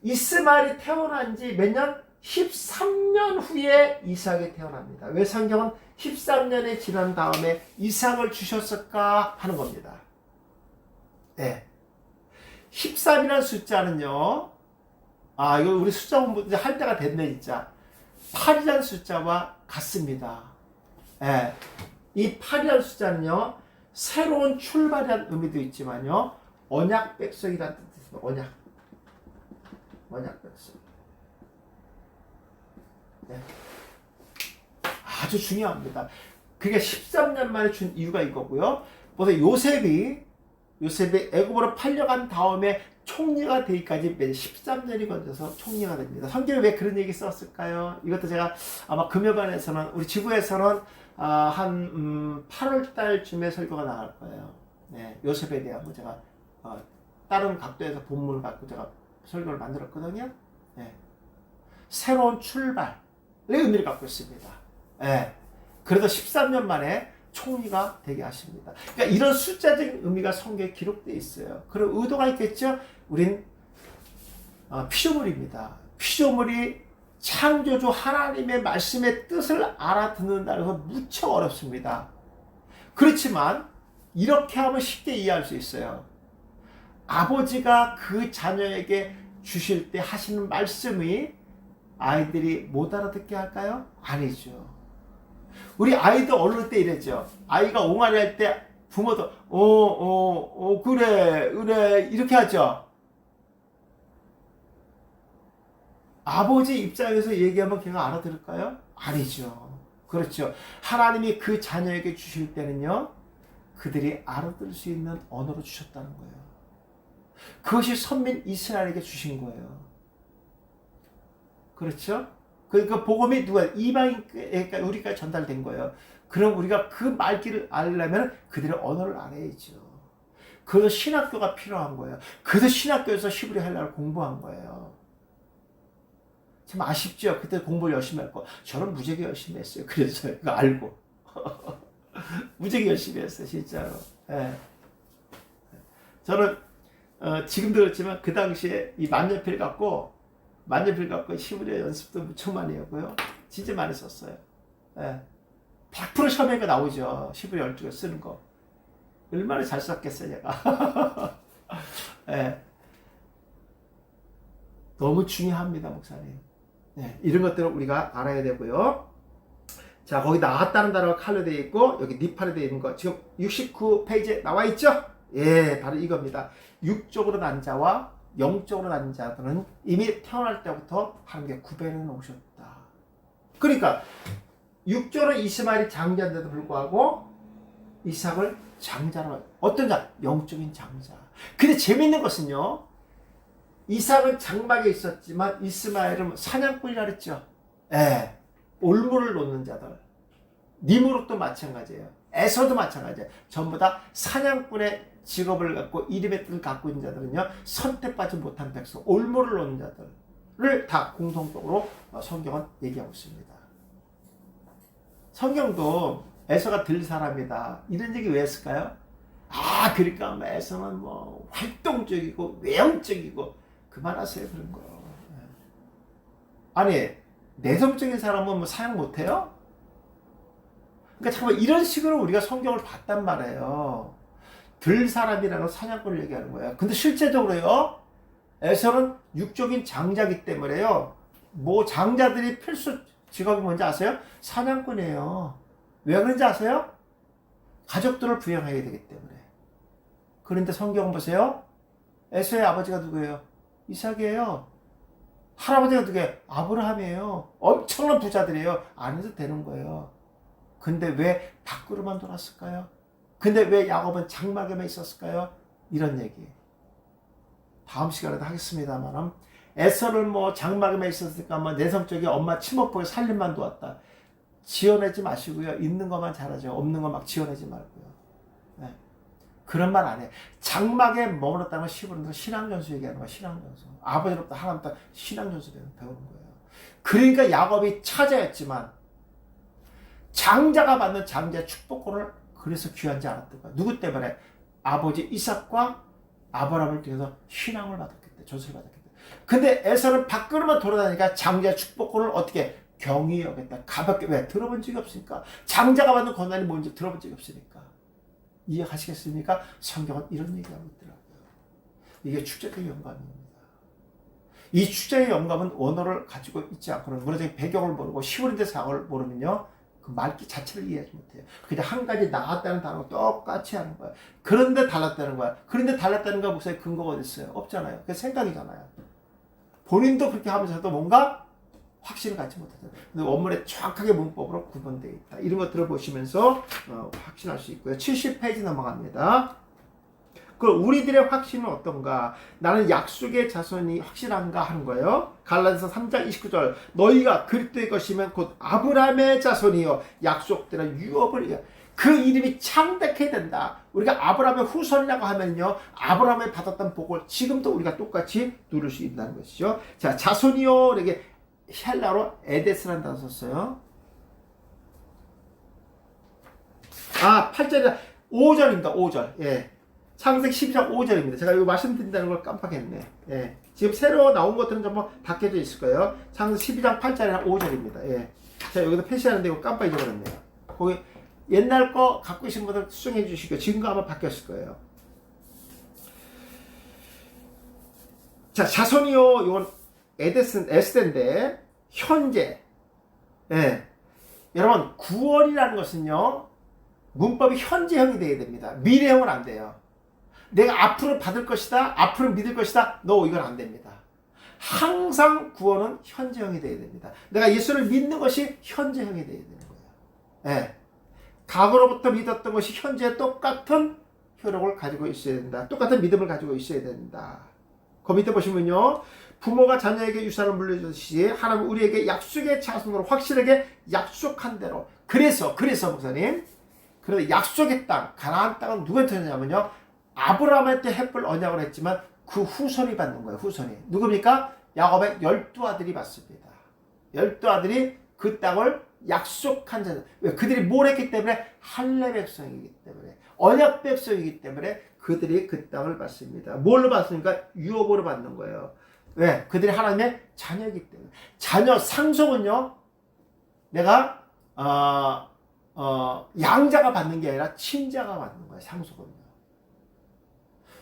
이스마엘이 태어난 지 몇 년? 13년 후에 이삭이 태어납니다. 왜 성경은 13년이 지난 다음에 이삭을 주셨을까 하는 겁니다. 네. 13이라는 숫자는요. 이거 우리 숫자 공부 이제 할 때가 됐네 진짜. 8이라는 숫자와 같습니다. 네. 이 8이라는 숫자는요. 새로운 출발이라는 의미도 있지만요. 언약 백성이라는 뜻이 있습니다. 언약 백성. 네. 아주 중요합니다. 그게 13년 만에 준 이유가 이거고요. 보세요. 요셉이 애굽으로 팔려간 다음에 총리가 되기까지 13년이 걸려서 총리가 됩니다. 성경에 왜 그런 얘기 썼을까요? 이것도 제가 아마 금요반에서는 우리 지구에서는 한 8월 달쯤에 설교가 나갈 거예요. 네, 요셉에 대한 제가 다른 각도에서 본문을 갖고 제가 설교를 만들었거든요. 네. 새로운 출발의 의미를 갖고 있습니다. 네. 그래서 13년 만에 총리가 되게 하십니다. 그러니까 이런 숫자적인 의미가 성경에 기록되어 있어요. 그런 의도가 있겠죠? 우린 피조물입니다. 피조물이 창조주 하나님의 말씀의 뜻을 알아듣는다는 건 무척 어렵습니다. 그렇지만 이렇게 하면 쉽게 이해할 수 있어요. 아버지가 그 자녀에게 주실 때 하시는 말씀이 아이들이 못 알아듣게 할까요? 아니죠. 우리 아이들 어릴 때 이랬죠. 아이가 옹알이 할 때 부모도 그래 이렇게 하죠. 아버지 입장에서 얘기하면 걔가 알아들을까요? 아니죠. 그렇죠. 하나님이 그 자녀에게 주실 때는요. 그들이 알아들을 수 있는 언어로 주셨다는 거예요. 그것이 선민 이스라엘에게 주신 거예요. 그렇죠? 그러니까 복음이 누가 이방인에게 우리까지 전달된 거예요. 그럼 우리가 그 말귀를 알려면 그들의 언어를 알아야죠. 그래서 신학교가 필요한 거예요. 그래서 신학교에서 히브리 헬라어를 공부한 거예요. 참 아쉽죠. 그때 공부를 열심히 했고 저는 무지하게 열심히 했어요. 그래서 이거 알고 무지하게 열심히 했어요. 진짜로. 네. 저는 지금도 그렇지만 그 당시에 이 만년필 갖고 히브리어 연습도 무척 많이 하고요. 진짜 많이 썼어요. 예. 100% 시험에가 나오죠. 히브리어 12개 쓰는 거. 얼마나 잘 썼겠어요, 제가. 예. 너무 중요합니다, 목사님. 예. 이런 것들을 우리가 알아야 되고요. 자, 거기 나왔다는 단어가 칼로 되어 있고, 여기 니팔에 되어 있는 거. 지금 69페이지에 나와 있죠? 예, 바로 이겁니다. 육적으로 난 자와 영적으로 난 자들은 이미 태어날 때부터 하나님께 구별해 놓으셨다. 그러니까 육적으로 이스마엘이 장자인데도 불구하고 이삭을 장자로, 어떤 자? 영적인 장자. 근데 재밌는 것은요. 이삭은 장막에 있었지만 이스마엘은 사냥꾼이라 그랬죠. 예, 올무를 놓는 자들. 니무롯도 마찬가지예요. 에서도 마찬가지예요. 전부 다 사냥꾼의 직업을 갖고 이름의 뜻을 갖고 있는 자들은요, 선택받지 못한 백성, 올무를 놓는 자들을 다 공통적으로 성경은 얘기하고 있습니다. 성경도 에서가 들 사람이다, 이런 얘기 왜 했을까요? 그러니까 에서는 뭐 활동적이고 외형적이고, 그만하세요, 그런 거. 아니, 내성적인 사람은 뭐 사냥 못해요? 그러니까 잠깐만, 이런 식으로 우리가 성경을 봤단 말이에요. 들 사람이라는 사냥꾼을 얘기하는 거예요. 근데 실제적으로요, 에서는 육적인 장자이기 때문에요, 뭐 장자들이 필수 직업이 뭔지 아세요? 사냥꾼이에요. 왜 그런지 아세요? 가족들을 부양해야 되기 때문에. 그런데 성경 보세요. 에서의 아버지가 누구예요? 이삭이에요. 할아버지가 누구예요? 아브라함이에요. 엄청난 부자들이에요. 안 해도 되는 거예요. 근데 왜 밖으로만 돌았을까요? 근데 왜 야곱은 장막에만 있었을까요? 이런 얘기 다음 시간에도 하겠습니다만, 에서를 뭐 장막에만 있었으니까 뭐 내성적인 엄마 치모폭에 살림만 도왔다, 지어내지 마시고요. 있는 것만 잘하죠. 없는 거 막 지어내지 말고요. 네. 그런 말 안 해. 장막에 머물렀다는 건 시부름에서 신앙전수 얘기하는 거야. 신앙전수. 아버지로부터 하나님부터 신앙전수 배우는 거예요. 그러니까 야곱이 차자였지만 장자가 받는 장자의 축복권을 그래서 귀하지 않았던 거야. 누구 때문에? 아버지 이삭과 아브라함을 통해서 신앙을 받았기 때문에, 전수를 받았기 때문에. 근데 에서는 밖으로만 돌아다니니까 장자의 축복권을 어떻게 경히 여겼다, 가볍게. 왜? 들어본 적이 없으니까. 장자가 받는 권한이 뭔지 들어본 적이 없으니까. 이해하시겠습니까? 성경은 이런 얘기하고 있더라고요. 이게 축적의 영감입니다. 이 축적의 영감은 원어를 가지고 있지 않고는, 문화적인 배경을 모르고 시골인데 사고를 모르면요, 그 말기 자체를 이해하지 못해요. 그냥 한 가지 나았다는 단어가 똑같이 하는 거야. 그런데 달랐다는 거야. 그런데 달랐다는 거 목사의 근거가 어디 있어요? 없잖아요. 그게 생각이잖아요. 본인도 그렇게 하면서도 뭔가 확신을 갖지 못하잖아요. 근데 원문에 정확하게 문법으로 구분되어 있다. 이런 것들을 보시면서 확신할 수 있고요. 70페이지 넘어갑니다. 그럼 우리들의 확신은 어떤가? 나는 약속의 자손이 확실한가 하는 거예요. 갈라디아서 3장 29절, 너희가 그리스도의 것이면 곧 아브라함의 자손이요 약속대로 유업을, 그 이름이 창백해야 된다. 우리가 아브라함의 후손이라고 하면요, 아브라함이 받았던 복을 지금도 우리가 똑같이 누릴 수 있다는 것이죠. 자, 자손이요, 이렇게 헬라로 에데스라는 단어 썼어요. 8절이다. 5절입니다. 5절. 예. 창세기 12장 5절입니다. 제가 이거 말씀드린다는 걸 깜빡했네. 예. 지금 새로 나온 것들은 전부 바뀌어져 있을 거예요. 창세기 12장 8절이나 5절입니다. 예. 제가 여기다 표시하는데 이거 깜빡 잊어버렸네요. 거기 옛날 거 갖고 계신 분들 수정해 주시고, 지금 거 아마 바뀌었을 거예요. 자, 자손이요, 이건 에스덴데, 현재. 예. 여러분, 구원이라는 것은요, 문법이 현재형이 돼야 됩니다. 미래형은 안 돼요. 내가 앞으로 받을 것이다, 앞으로 믿을 것이다, 이건 안 됩니다. 항상 구원은 현재형이 돼야 됩니다. 내가 예수를 믿는 것이 현재형이 돼야 되는 거예요. 예. 과거로부터 믿었던 것이 현재 똑같은 효력을 가지고 있어야 된다. 똑같은 믿음을 가지고 있어야 된다. 그 밑에 보시면요, 부모가 자녀에게 유산을 물려주듯이 하나님 우리에게 약속의 자손으로 확실하게 약속한 대로. 그래서 목사님, 그래서 약속의 땅, 가나안 땅은 누구한테 줬냐면요, 아브라함한테 햇불 언약을 했지만 그 후손이 받는 거예요. 후손이 누굽니까? 야곱의 12아들이 받습니다. 12아들이 그 땅을 약속한 자. 왜? 그들이 뭘 했기 때문에? 할례 백성이기 때문에, 언약 백성이기 때문에 그들이 그 땅을 받습니다. 뭘로 받습니까? 유업으로 받는 거예요. 왜? 그들이 하나님의 자녀이기 때문에. 자녀 상속은요, 내가 양자가 받는 게 아니라 친자가 받는 거예요. 상속은요.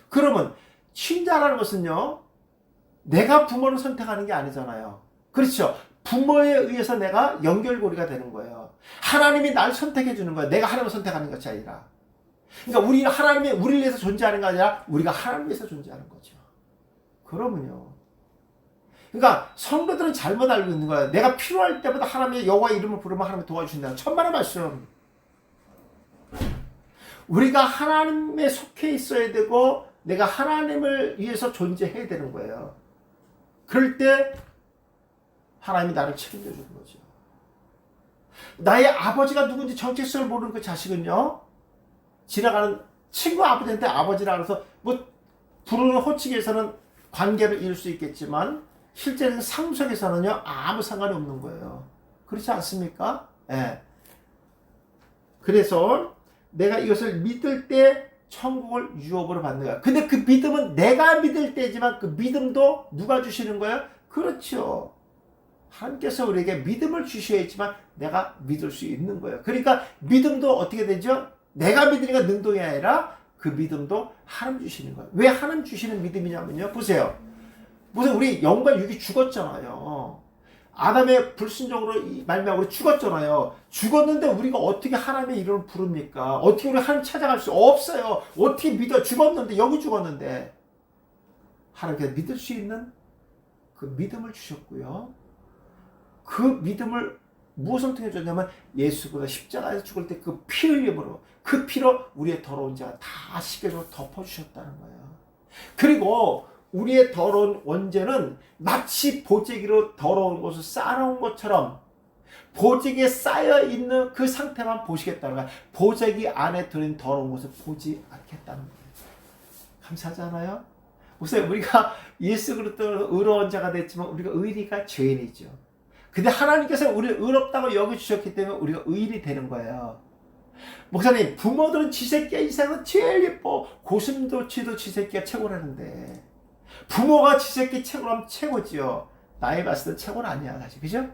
그러면 친자라는 것은요, 내가 부모를 선택하는 게 아니잖아요. 그렇죠? 부모에 의해서 내가 연결고리가 되는 거예요. 하나님이 날 선택해 주는 거예요. 내가 하나님을 선택하는 것이 아니라. 그러니까 우리가 하나님이 우리를 위해서 존재하는 게 아니라 우리가 하나님을 위해서 존재하는 거죠. 그러면요, 그러니까 성도들은 잘못 알고 있는 거예요. 내가 필요할 때마다 하나님의 여호와 이름을 부르면 하나님이 도와주신다는 천만의 말씀. 우리가 하나님에 속해 있어야 되고, 내가 하나님을 위해서 존재해야 되는 거예요. 그럴 때 하나님이 나를 책임져 주는 거죠. 나의 아버지가 누군지 정체성을 모르는 그 자식은요, 지나가는 친구 아버지한테 아버지라 그래서 뭐 부르는 호칭에서는 관계를 이룰 수 있겠지만 실제는 상속에서는요 아무 상관이 없는 거예요. 그렇지 않습니까? 예. 그래서 내가 이것을 믿을 때 천국을 유업으로 받는 거야. 근데 그 믿음은 내가 믿을 때지만 그 믿음도 누가 주시는 거예요? 그렇죠. 하나님께서 우리에게 믿음을 주셔야지만 내가 믿을 수 있는 거예요. 그러니까 믿음도 어떻게 되죠? 내가 믿으니까 능동이 아니라 그 믿음도 하나님 주시는 거예요. 왜 하나님 주시는 믿음이냐면요. 보세요. 무슨 우리 영과 육이 죽었잖아요. 아담의 불순종으로 말미암아 죽었잖아요. 죽었는데 우리가 어떻게 하나님의 이름을 부릅니까? 어떻게 우리 하나님 찾아갈 수 없어요. 어떻게 믿어? 죽었는데 여기 죽었는데 하나님께서 믿을 수 있는 그 믿음을 주셨고요. 그 믿음을 무엇을 통해 줬냐면 예수가 십자가에서 죽을 때 그 피 흘림으로 그 피로 우리의 더러운 자가 다 씻겨주고 덮어주셨다는 거예요. 그리고 우리의 더러운 원죄는 마치 보재기로 더러운 것을 쌓아놓은 것처럼 보재기에 쌓여있는 그 상태만 보시겠다는 거야. 보재기 안에 들은 더러운 것을 보지 않겠다는 거예요. 감사하잖아요. 보세요. 우리가 예수 그리스도로 의로운 자가 됐지만 우리가 의리가 죄인이죠. 근데 하나님께서 우리를 의롭다고 여겨주셨기 때문에 우리가 의인이 되는 거예요. 목사님, 부모들은 지새끼가 이 세상은 제일 예뻐. 고슴도치도 지새끼가 최고라는데 부모가 지새끼 최고라면 최고지요. 나이 봤을 때 최고는 아니야 사실. 그죠?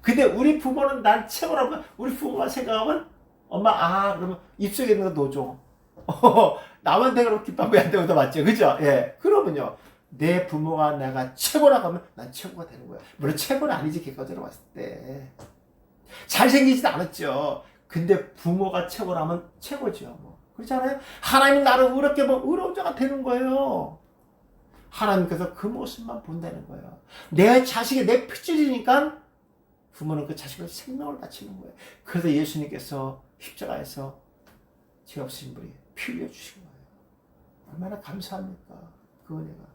근데 우리 부모는 난 최고라면 우리 부모가 생각하면 엄마 그러면 입속에 있는 거 넣어줘. 나만 대가로 김밥이 안 되고 더 맞죠. 그죠? 예. 그러면요. 내 부모가 내가 최고라고 하면 난 최고가 되는 거야. 물론 최고는 아니지 객관적으로 봤을 때. 잘생기지도 않았죠. 근데 부모가 최고라면 최고죠. 뭐. 그렇잖아요. 하나님 나를 의롭게 보면 의로운 자가 되는 거예요. 하나님께서 그 모습만 본다는 거예요. 내 자식이 내 피줄이니까 부모는 그 자식을 생명을 바치는 거예요. 그래서 예수님께서 십자가에서 죄 없으신 분이 피 흘려 주신 거예요. 얼마나 감사합니까? 그 은혜가.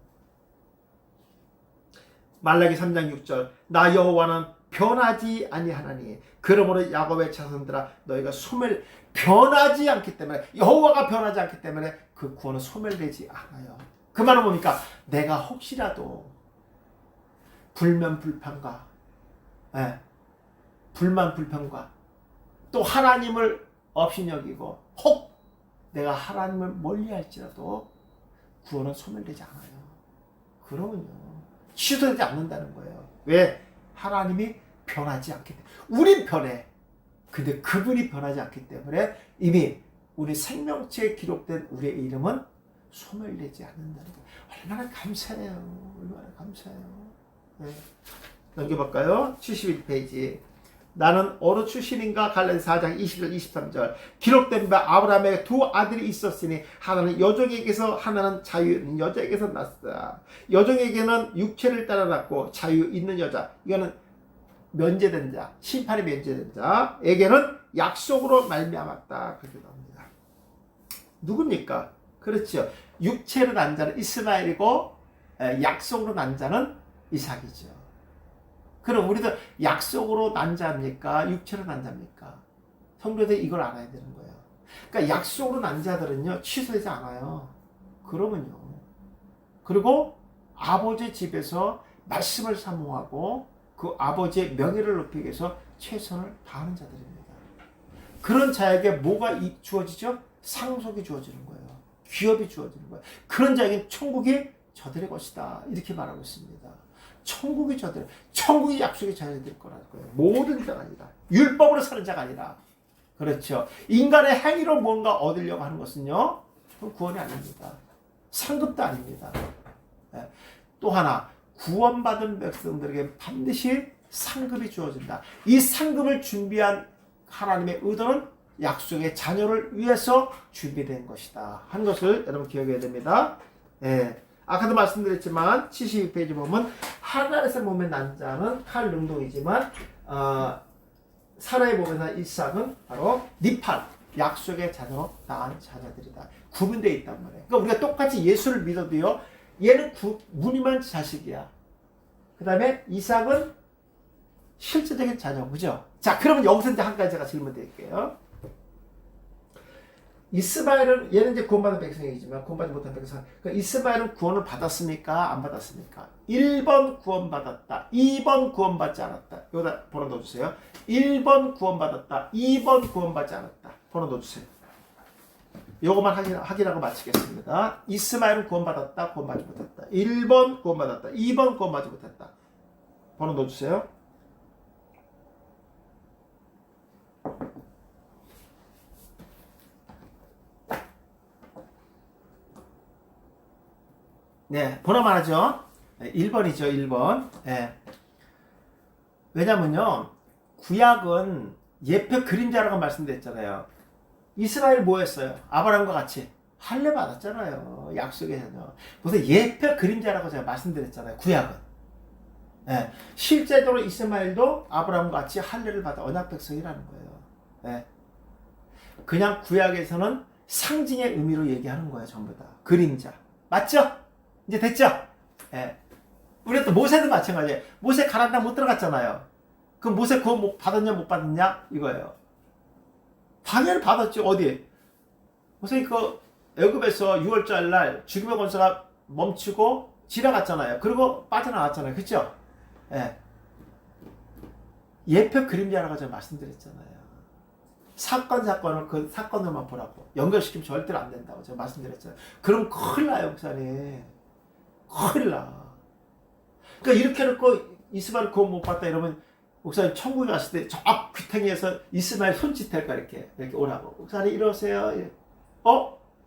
말라기 3장 6절 나 여호와는 변하지 아니하나니 그러므로 야곱의 자손들아 너희가 변하지 않기 때문에 여호와가 변하지 않기 때문에 그 구원은 소멸되지 않아요. 그 말은 뭡니까? 내가 혹시라도 불만불평과 또 하나님을 업신여기고 혹 내가 하나님을 멀리할지라도 구원은 소멸되지 않아요. 그러면요 취소되지 않는다는 거예요. 왜? 하나님이 변하지 않기 때문에. 우린 변해. 근데 그분이 변하지 않기 때문에 이미 우리 생명체에 기록된 우리의 이름은 소멸되지 않는다는 거예요. 얼마나 감사해요. 얼마나 감사해요. 네. 넘겨볼까요? 71페이지. 나는 어느 출신인가? 갈라디아 4장 20절 23절 기록된 바 아브라함에게 두 아들이 있었으니 하나는 여종에게서 하나는 자유 있는 여자에게서 났다. 여종에게는 육체를 따라 났고 자유 있는 여자 이거는 면제된 자 심판이 면제된 자에게는 약속으로 말미암았다. 그렇게 나옵니다. 누굽니까? 그렇죠. 육체로 난 자는 이스마엘이고 약속으로 난 자는 이삭이죠. 그럼 우리도 약속으로 난 자입니까? 육체로 난 자입니까? 성도들이 이걸 알아야 되는 거예요. 그러니까 약속으로 난 자들은요 취소되지 않아요. 그러면요. 그리고 아버지 집에서 말씀을 사모하고 그 아버지의 명예를 높이기 위해서 최선을 다하는 자들입니다. 그런 자에게 뭐가 주어지죠? 상속이 주어지는 거예요. 기업이 주어지는 거예요. 그런 자에게 천국이 저들의 것이다. 이렇게 말하고 있습니다. 천국이 약속이 저들일 거라는 거예요. 모든 자가 아니라 율법으로 사는 자가 아니라. 그렇죠. 인간의 행위로 뭔가 얻으려고 하는 것은요 그건 구원이 아닙니다. 상급도 아닙니다. 또 하나 구원받은 백성들에게 반드시 상급이 주어진다. 이 상급을 준비한 하나님의 의도는 약속의 자녀를 위해서 준비된 것이다 하는 것을 여러분 기억해야 됩니다. 아까도 말씀드렸지만 72페이지 보면 하갈에서 보면 난 자는 칼 능동이지만 사라의 몸에서 이삭은 바로 니팔 약속의 자녀로 낳은 자녀들이다. 구분되어 있단 말이에요. 그러니까 우리가 똑같이 예수를 믿어도요 얘는 무늬만 자식이야. 그 다음에 이삭은 실제적인 자녀, 그죠? 자, 그러면 여기서 이제 한 가지 제가 질문 드릴게요. 이스마엘은 얘는 이제 구원받은 백성이지만 구원받지 못한 백성. 그러니까 이스마엘은 구원을 받았습니까? 안 받았습니까? 1번 구원받았다. 2번 구원받지 않았다. 여기다 번호 넣어주세요. 1번 구원받았다. 2번 구원받지 않았다. 번호 넣어주세요. 요것만 확인하고 마치겠습니다. 이스마엘은 구원받았다. 구원받지 못했다. 1번 구원받았다. 2번 구원받지 못했다. 번호 넣어주세요. 네, 번호만 하죠. 1번이죠, 1번. 네. 왜냐면요, 구약은 예표 그림자라고 말씀드렸잖아요. 이스라엘 뭐 했어요? 아브라함과 같이 할례 받았잖아요. 약속의 자녀. 무슨 예표 그림자라고 제가 말씀드렸잖아요. 구약은. 네. 실제적으로 이스마엘도 아브라함과 같이 할례를 받아 언약 백성이라는 거예요. 네. 그냥 구약에서는 상징의 의미로 얘기하는 거예요. 전부 다. 그림자. 맞죠? 이제 됐죠? 예. 우리가 또 모세도 마찬가지예요. 모세 가나안 땅 못 들어갔잖아요. 그럼 모세 그거 받았냐 못 받았냐? 이거예요. 당연히 받았죠. 어디? 모세 그 애굽에서 6월절 날 죽음의 권세가 멈추고 지나갔잖아요. 그리고 빠져나왔잖아요. 그렇죠? 예. 예표 그림자라고 제가 말씀드렸잖아요. 사건을 그 사건으로만 보라고. 연결시키면 절대로 안 된다고 제가 말씀드렸잖아요. 그럼 큰일 나요, 목사님. 큰일 나. 그러니까 이렇게 해놓고 이스마엘 구원 못 받다 이러면 목사님 천국에 갔을 때 저 귀탱이에서 이스마엘 손짓할까 이렇게 오라고. 목사님 이러세요.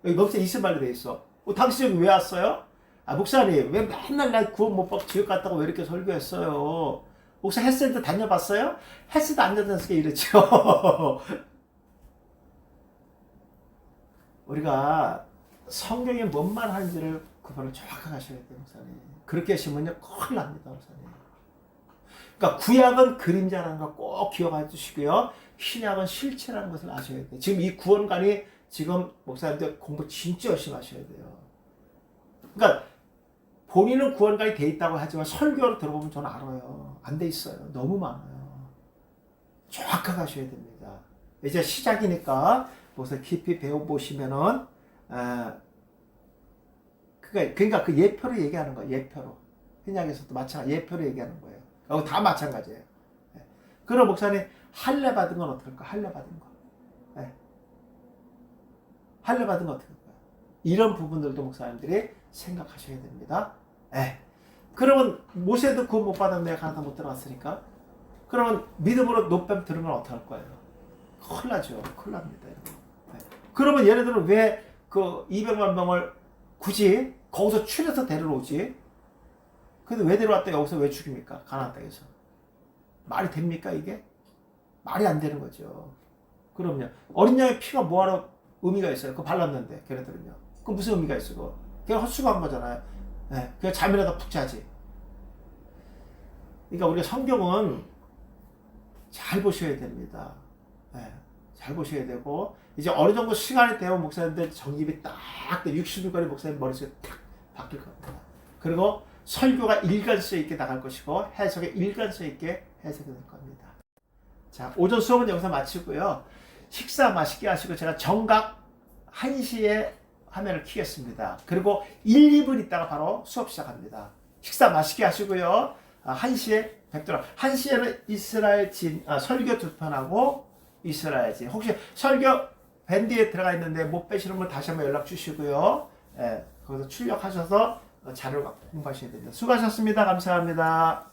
여기 목사님 이스마엘로 돼 있어. 당신 여기 왜 왔어요? 목사님 왜 맨날 날 구원 못 받고 지옥 갔다고 왜 이렇게 설교했어요? 목사 헬스센터 다녀봤어요? 헬스도 안 다녔으니까 이랬죠. 우리가 성경에 뭔 말 하는지를 그거를 정확하게 하셔야 돼요, 목사님. 그렇게 하시면요, 큰일 납니다, 목사님. 그러니까 구약은 그림자라는 거 꼭 기억해 주시고요. 신약은 실체라는 것을 아셔야 돼요. 지금 이 구원관이 지금 목사님들 공부 진짜 열심히 하셔야 돼요. 그러니까 본인은 구원관이 돼 있다고 하지만 설교를 들어보면 저는 알아요. 안 돼 있어요. 너무 많아요. 정확하게 하셔야 됩니다. 이제 시작이니까 목사님 깊이 배워보시면은 그러니까 그 예표를 얘기하는 거예요. 예표로. 신약에서도 마찬가지 예표를 얘기하는 거예요. 여기 다 마찬가지예요. 그럼 목사님 할례 받은 건 어떨까? 할례 받은 거. 할례 받은 건 어떨까? 이런 부분들도 목사님들이 생각하셔야 됩니다. 그러면 모세도 구원 못 받았는데 가나안 못 들어갔으니까 그러면 믿음으로 노뱀 들으면 어떡할 거예요? 큰일 나죠. 큰일 납니다. 그러면 얘네들은 왜 그 200만 명을 굳이 거기서 추려서 데려오지? 근데 왜 데려왔다 여기서 왜 죽입니까? 가나안 땅에서. 말이 됩니까 이게? 말이 안 되는 거죠. 그럼요. 어린 양의 피가 뭐하러 의미가 있어요? 그거 발랐는데 걔네들은요. 그 무슨 의미가 있어? 그거. 걔가 헛수고한 거잖아요. 그냥 잠이라도 푹 자지. 그러니까 우리가 성경은 잘 보셔야 됩니다. 잘 보셔야 되고 이제 어느 정도 시간이 되면 목사님들 정립이 딱 60일간의 목사님 머릿속에 탁 바뀔 겁니다. 그리고 설교가 일관성 있게 나갈 것이고 해석이 일관성 있게 해석이 될 겁니다. 자, 오전 수업은 여기서 마치고요. 식사 맛있게 하시고 제가 정각 1시에 화면을 켜겠습니다. 그리고 1, 2분 있다가 바로 수업 시작합니다. 식사 맛있게 하시고요. 1시에 뵙도록. 1시에는 이스라엘 설교 2편하고 이스라엘 진. 혹시 설교 밴드에 들어가 있는데 못 빼시는 분 다시 한번 연락 주시고요. 거기서 출력하셔서 자료를 공부하셔야 됩니다. 수고하셨습니다. 감사합니다.